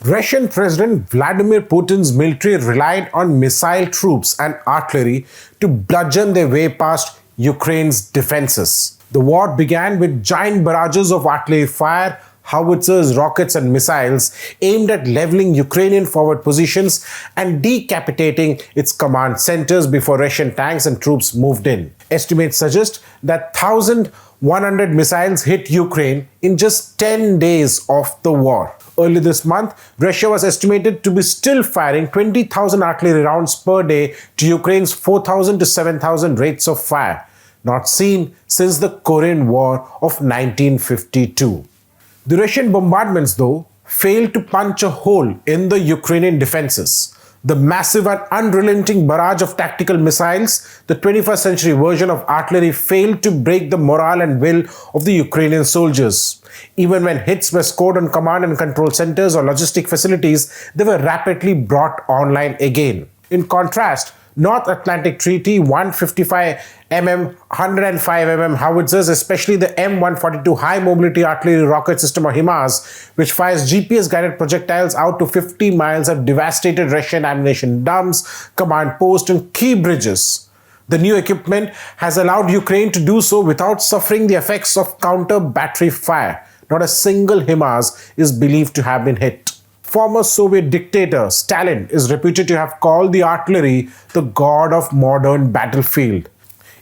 Russian President Vladimir Putin's military relied on missile troops and artillery to bludgeon their way past Ukraine's defenses. The war began with giant barrages of artillery fire, howitzers, rockets, and missiles aimed at leveling Ukrainian forward positions and decapitating its command centers before Russian tanks and troops moved in. Estimates suggest that 1,100 missiles hit Ukraine in just 10 days of the war. Early this month, Russia was estimated to be still firing 20,000 artillery rounds per day to Ukraine's 4,000 to 7,000 rates of fire, not seen since the Korean War of 1952. The Russian bombardments, though, failed to punch a hole in the Ukrainian defenses. The massive and unrelenting barrage of tactical missiles, the 21st century version of artillery, failed to break the morale and will of the Ukrainian soldiers. Even when hits were scored on command and control centers or logistic facilities, they were rapidly brought online again. In contrast, North Atlantic Treaty 155mm, 105mm howitzers, especially the M142 High Mobility Artillery Rocket System or HIMARS, which fires GPS-guided projectiles out to 50 miles, have devastated Russian ammunition dumps, command posts, and key bridges. The new equipment has allowed Ukraine to do so without suffering the effects of counter-battery fire. Not a single HIMARS is believed to have been hit. Former Soviet dictator Stalin is reputed to have called the artillery the god of modern battlefield.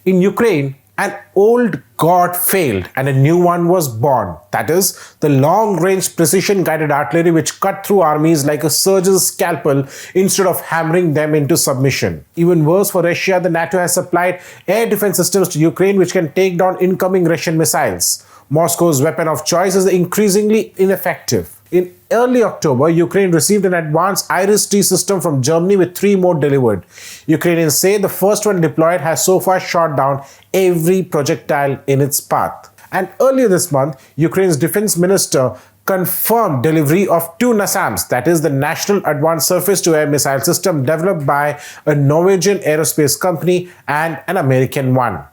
In Ukraine, an old god failed and a new one was born. That is, the long-range precision-guided artillery which cut through armies like a surgeon's scalpel instead of hammering them into submission. Even worse for Russia, the NATO has supplied air defense systems to Ukraine which can take down incoming Russian missiles. Moscow's weapon of choice is increasingly ineffective. In early October, Ukraine received an advanced IRIS-T system from Germany with 3 more delivered. Ukrainians say the first one deployed has so far shot down every projectile in its path. And earlier this month, Ukraine's defense minister confirmed delivery of 2 NASAMS, that is the National Advanced Surface-to-Air Missile System, developed by a Norwegian aerospace company and an American one.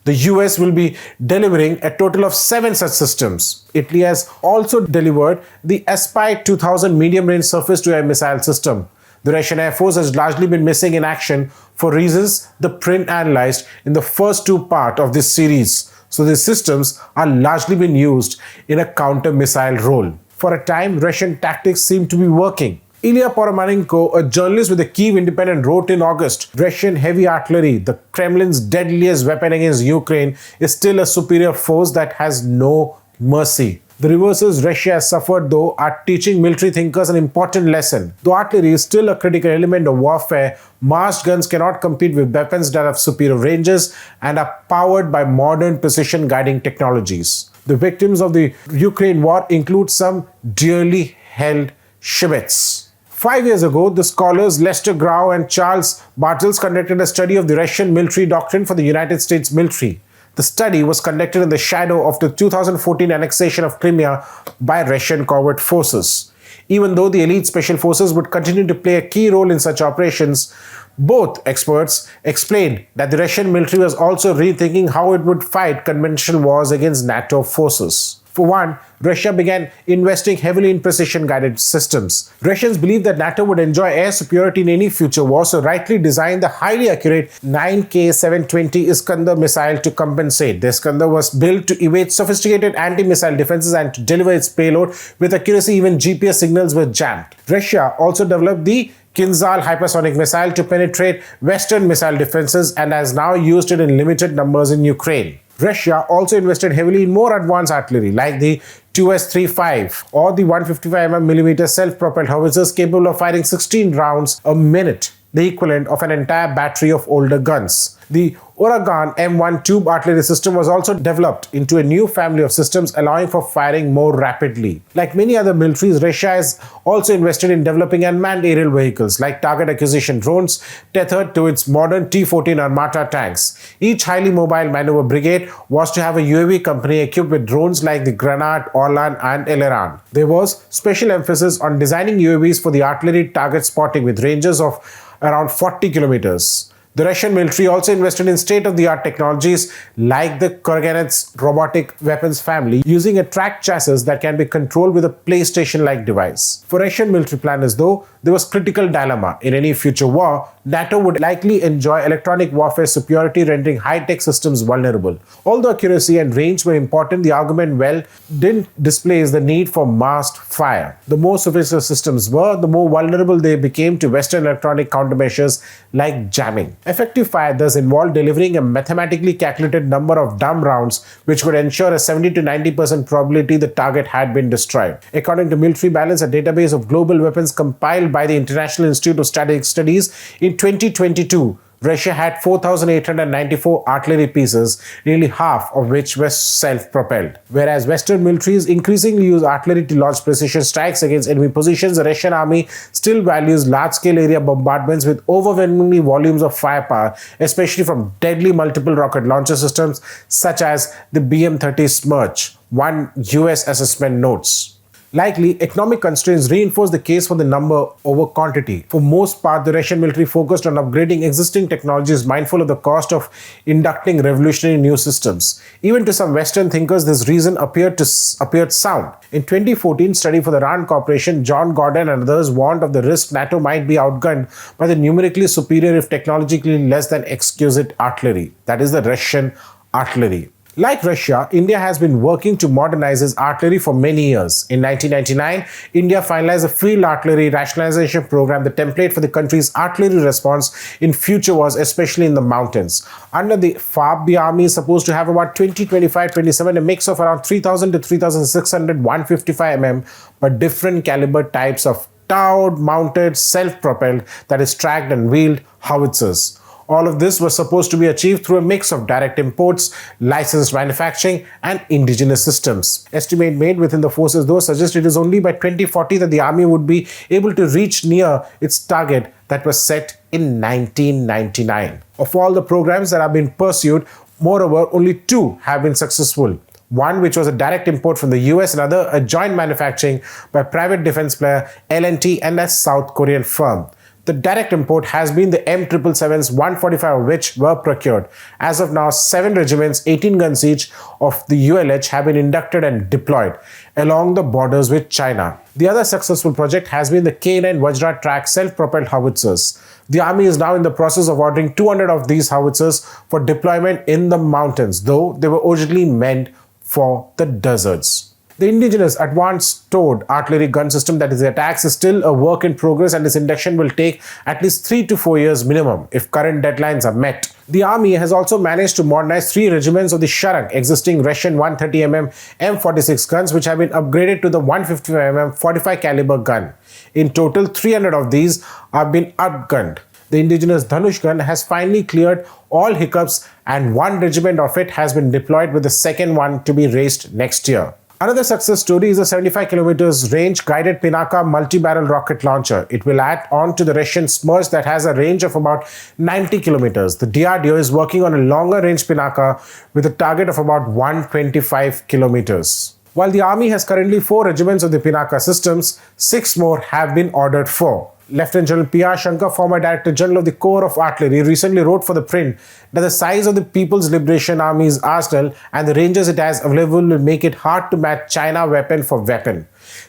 The US will be delivering a total of 7 such systems. Italy has also delivered the Aspide 2000 medium-range surface-to-air missile system. The Russian Air Force has largely been missing in action for reasons the print analyzed in the first 2 parts of this series. So these systems are largely been used in a counter-missile role. For a time, Russian tactics seem to be working. Ilya Poromarenko, a journalist with the Kyiv Independent, wrote in August, Russian heavy artillery, the Kremlin's deadliest weapon against Ukraine, is still a superior force that has no mercy. The reverses Russia has suffered, though, are teaching military thinkers an important lesson. Though artillery is still a critical element of warfare, massed guns cannot compete with weapons that have superior ranges and are powered by modern precision guiding technologies. The victims of the Ukraine war include some dearly held Shibets. 5 years ago, the scholars Lester Grau and Charles Bartels conducted a study of the Russian military doctrine for the United States military. The study was conducted in the shadow of the 2014 annexation of Crimea by Russian covert forces. Even though the elite special forces would continue to play a key role in such operations, both experts explained that the Russian military was also rethinking how it would fight conventional wars against NATO forces. For one, Russia began investing heavily in precision-guided systems. Russians believed that NATO would enjoy air superiority in any future war, so rightly designed the highly accurate 9K-720 Iskander missile to compensate. The Iskander was built to evade sophisticated anti-missile defenses and to deliver its payload with accuracy even GPS signals were jammed. Russia also developed the Kinzhal hypersonic missile to penetrate Western missile defenses and has now used it in limited numbers in Ukraine. Russia also invested heavily in more advanced artillery like the 2S-35 or the 155mm self-propelled howitzers capable of firing 16 rounds a minute, the equivalent of an entire battery of older guns. The Uragan M1 tube artillery system was also developed into a new family of systems allowing for firing more rapidly. Like many other militaries, Russia has also invested in developing unmanned aerial vehicles like target acquisition drones tethered to its modern T-14 Armata tanks. Each highly mobile maneuver brigade was to have a UAV company equipped with drones like the Granat, Orlan and Eleran. There was special emphasis on designing UAVs for the artillery target spotting with ranges of around 40 kilometers. The Russian military also invested in state-of-the-art technologies like the Kurganets robotic weapons family, using a tracked chassis that can be controlled with a PlayStation-like device. For Russian military planners, though, there was critical dilemma. In any future war, NATO would likely enjoy electronic warfare superiority, rendering high-tech systems vulnerable. Although accuracy and range were important, the argument didn't displace the need for masked fire. The more sophisticated systems were, the more vulnerable they became to Western electronic countermeasures like jamming. Effective fire thus involved delivering a mathematically calculated number of dumb rounds, which would ensure a 70 to 90% probability the target had been destroyed. According to Military Balance, a database of global weapons compiled by the International Institute of Strategic Studies, in 2022, Russia had 4,894 artillery pieces, nearly half of which were self-propelled. Whereas Western militaries increasingly use artillery to launch precision strikes against enemy positions, the Russian army still values large-scale area bombardments with overwhelmingly volumes of firepower, especially from deadly multiple rocket launcher systems such as the BM-30 Smerch, one US assessment notes. Likely, economic constraints reinforce the case for the number over quantity. For most part, the Russian military focused on upgrading existing technologies, mindful of the cost of inducting revolutionary new systems. Even to some Western thinkers, this reason appeared sound. In 2014 study for the RAND Corporation, John Gordon and others warned of the risk NATO might be outgunned by the numerically superior, if technologically less than exquisite artillery. That is the Russian artillery. Like Russia, India has been working to modernize its artillery for many years. In 1999, India finalized the Field Artillery Rationalization Program, the template for the country's artillery response in future wars, especially in the mountains. Under the FAB, the army is supposed to have about 20, 25, 27, a mix of around 3,000 to 3,600 155 mm, but different caliber types of towed, mounted, self-propelled, that is tracked and wheeled howitzers. All of this was supposed to be achieved through a mix of direct imports, licensed manufacturing, and indigenous systems. Estimate made within the forces, though, suggest it is only by 2040 that the army would be able to reach near its target that was set in 1999. Of all the programs that have been pursued, moreover, only two have been successful. One, which was a direct import from the US, and other, a joint manufacturing by private defense player L&T and a South Korean firm. The direct import has been the M777s, 145 of which were procured. As of now, 7 regiments, 18 guns each of the ULH have been inducted and deployed along the borders with China. The other successful project has been the K9 Vajra track self-propelled howitzers. The army is now in the process of ordering 200 of these howitzers for deployment in the mountains, though they were originally meant for the deserts. The indigenous advanced towed artillery gun system, that is the ATACMS, is still a work in progress, and its induction will take at least 3 to 4 years minimum if current deadlines are met. The army has also managed to modernize 3 regiments of the Sharang, existing Russian 130mm M46 guns, which have been upgraded to the 155mm 45 caliber gun. In total, 300 of these have been outgunned. The indigenous Dhanush gun has finally cleared all hiccups, and 1 regiment of it has been deployed, with the second one to be raised next year. Another success story is the 75 km range guided Pinaka multi-barrel rocket launcher. It will add on to the Russian Smerch that has a range of about 90 km. The DRDO is working on a longer range Pinaka with a target of about 125 km. While the army has currently 4 regiments of the Pinaka systems, 6 more have been ordered for. Lieutenant General P.R. Shankar, former Director General of the Corps of Artillery, recently wrote for the print that the size of the People's Liberation Army's arsenal and the ranges it has available will make it hard to match China weapon for weapon.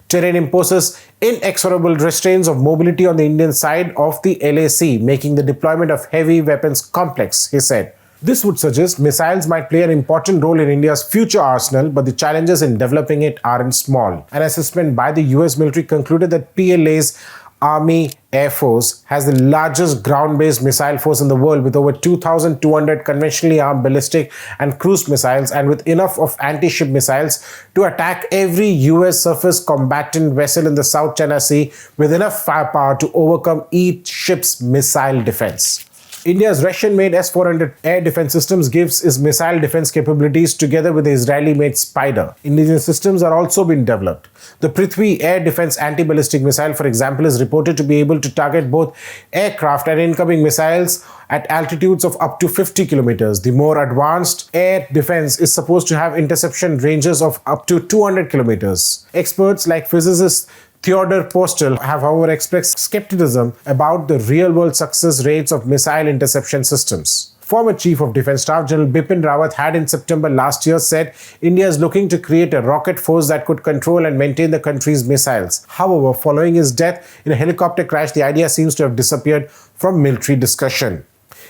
Terrain imposes inexorable restraints of mobility on the Indian side of the LAC, making the deployment of heavy weapons complex, he said. This would suggest missiles might play an important role in India's future arsenal, but the challenges in developing it aren't small. An assessment by the US military concluded that PLA's Army Air Force has the largest ground-based missile force in the world, with over 2,200 conventionally armed ballistic and cruise missiles, and with enough of anti-ship missiles to attack every US surface combatant vessel in the South China Sea, with enough firepower to overcome each ship's missile defense. India's Russian-made S-400 air defense systems gives its missile defense capabilities together with the Israeli-made Spider. Indigenous systems are also being developed. The Prithvi air defense anti-ballistic missile, for example, is reported to be able to target both aircraft and incoming missiles at altitudes of up to 50 kilometers. The more advanced air defense is supposed to have interception ranges of up to 200 kilometers. Experts like physicist Theodore Postel have, however, expressed skepticism about the real-world success rates of missile interception systems. Former Chief of Defence Staff General Bipin Rawat had in September last year said India is looking to create a rocket force that could control and maintain the country's missiles. However, following his death in a helicopter crash, the idea seems to have disappeared from military discussion.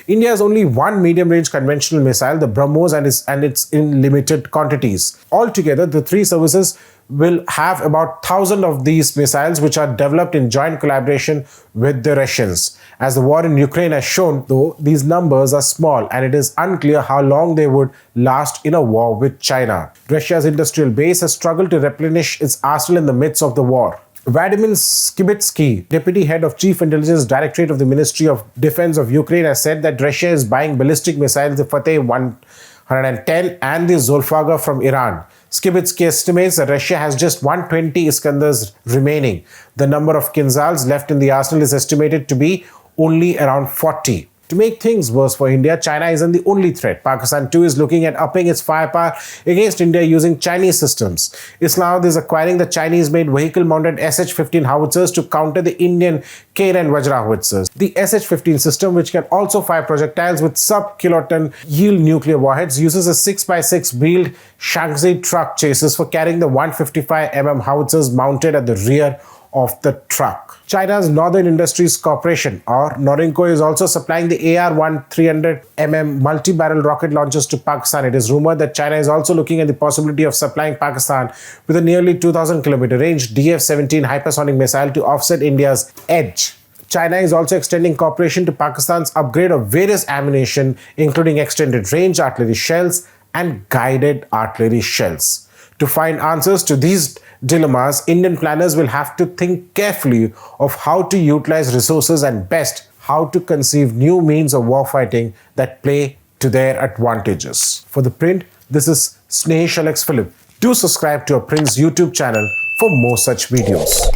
India has only one medium-range conventional missile, the BrahMos, and it's in limited quantities. Altogether, the three services will have about 1,000 of these missiles, which are developed in joint collaboration with the Russians. As the war in Ukraine has shown, though, these numbers are small and it is unclear how long they would last in a war with China. Russia's industrial base has struggled to replenish its arsenal in the midst of the war. Vladimir Skibitsky, deputy head of Chief Intelligence Directorate of the Ministry of Defense of Ukraine, has said that Russia is buying ballistic missiles, the Fateh 110 and the Zolfaghar from Iran. Skibitsky estimates that Russia has just 120 Iskandars remaining. The number of Kinzhals left in the arsenal is estimated to be only around 40. To make things worse for India, China isn't the only threat. Pakistan too is looking at upping its firepower against India using Chinese systems. Islamabad is acquiring the Chinese-made vehicle-mounted SH-15 howitzers to counter the Indian Kain and Vajra howitzers. The SH-15 system, which can also fire projectiles with sub-kiloton yield nuclear warheads, uses a 6x6 wheeled Shaanxi truck chassis for carrying the 155mm howitzers mounted at the rear of the truck. China's Northern Industries Corporation, or Norinco, is also supplying the AR-1 300mm multi-barrel rocket launchers to Pakistan. It is rumored that China is also looking at the possibility of supplying Pakistan with a nearly 2,000-kilometer range DF-17 hypersonic missile to offset India's edge. China is also extending cooperation to Pakistan's upgrade of various ammunition, including extended range artillery shells and guided artillery shells. To find answers to these dilemmas, Indian planners will have to think carefully of how to utilize resources and best how to conceive new means of warfighting that play to their advantages. For The Print, this is Snehesh Alex Philip. Do subscribe to our Print's YouTube channel for more such videos.